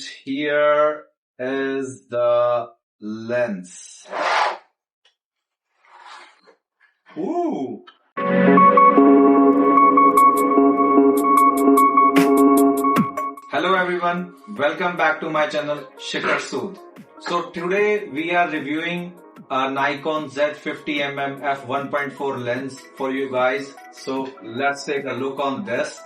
Here is the lens. Ooh. Hello everyone, welcome back to my channel Shikhar Sood. So today we are reviewing a Nikon Z50mm F1.4 lens for you guys. So let's take a look on this.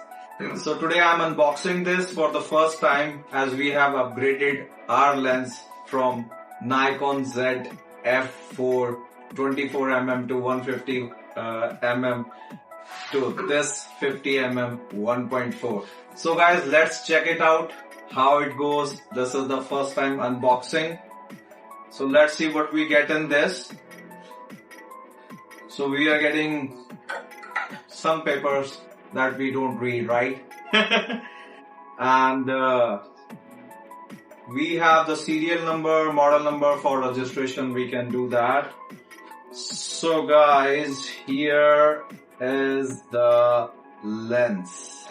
So today I'm unboxing this for the first time as we have upgraded our lens from Nikon Z F4 24mm to 150mm to this 50mm 1.4. So guys, let's check it out how it goes. This is the first time unboxing. So let's see what we get in this. So we are getting some papers that we don't read, right? And we have the serial number, model number for registration. We can do that. So guys, here is the lens.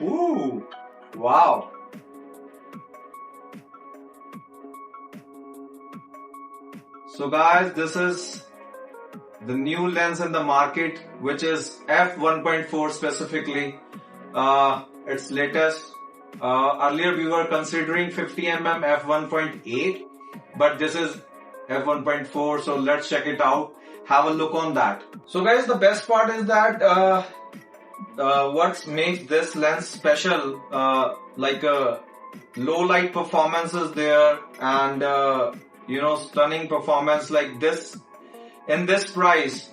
Ooh, wow. So guys, this is the new lens in the market, which is F1.4 specifically. It's latest. Earlier we were considering 50mm F1.8, but this is F1.4, so let's check it out. Have a look on that. So guys, the best part is that what makes this lens special, like low light performance is there, and stunning performance like this. In this price,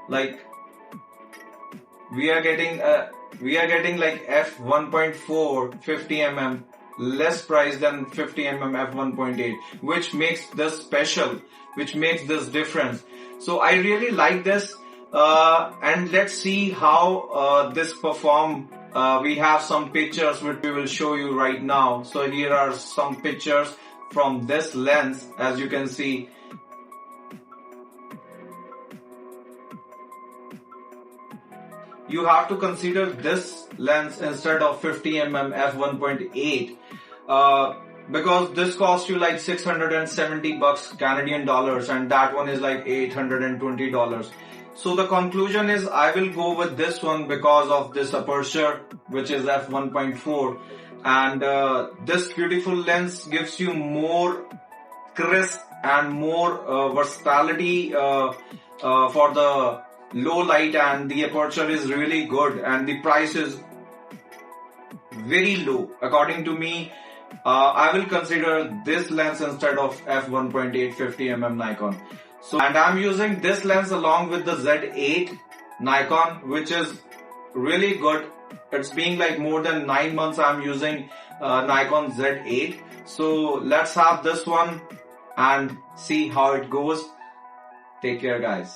like we are getting like F1.4 50mm less price than 50mm F1.8, which makes this special, which makes this difference. So I really like this, and let's see how this perform. We have some pictures which we will show you right now. So here are some pictures from this lens, as you can see. You have to consider this lens instead of 50mm f1.8 because this costs you like 670 bucks Canadian dollars, and that one is like $820. So the conclusion is I will go with this one because of this aperture, which is f1.4, and this beautiful lens gives you more crisp and more versatility for the low light, and the aperture is really good, and the price is very low. According to me, I will consider this lens instead of f1.8 50mm Nikon. So, and I'm using this lens along with the Z8 Nikon, which is really good. It's been like more than 9 months I'm using Nikon Z8. So let's have this one and see how it goes. Take care guys.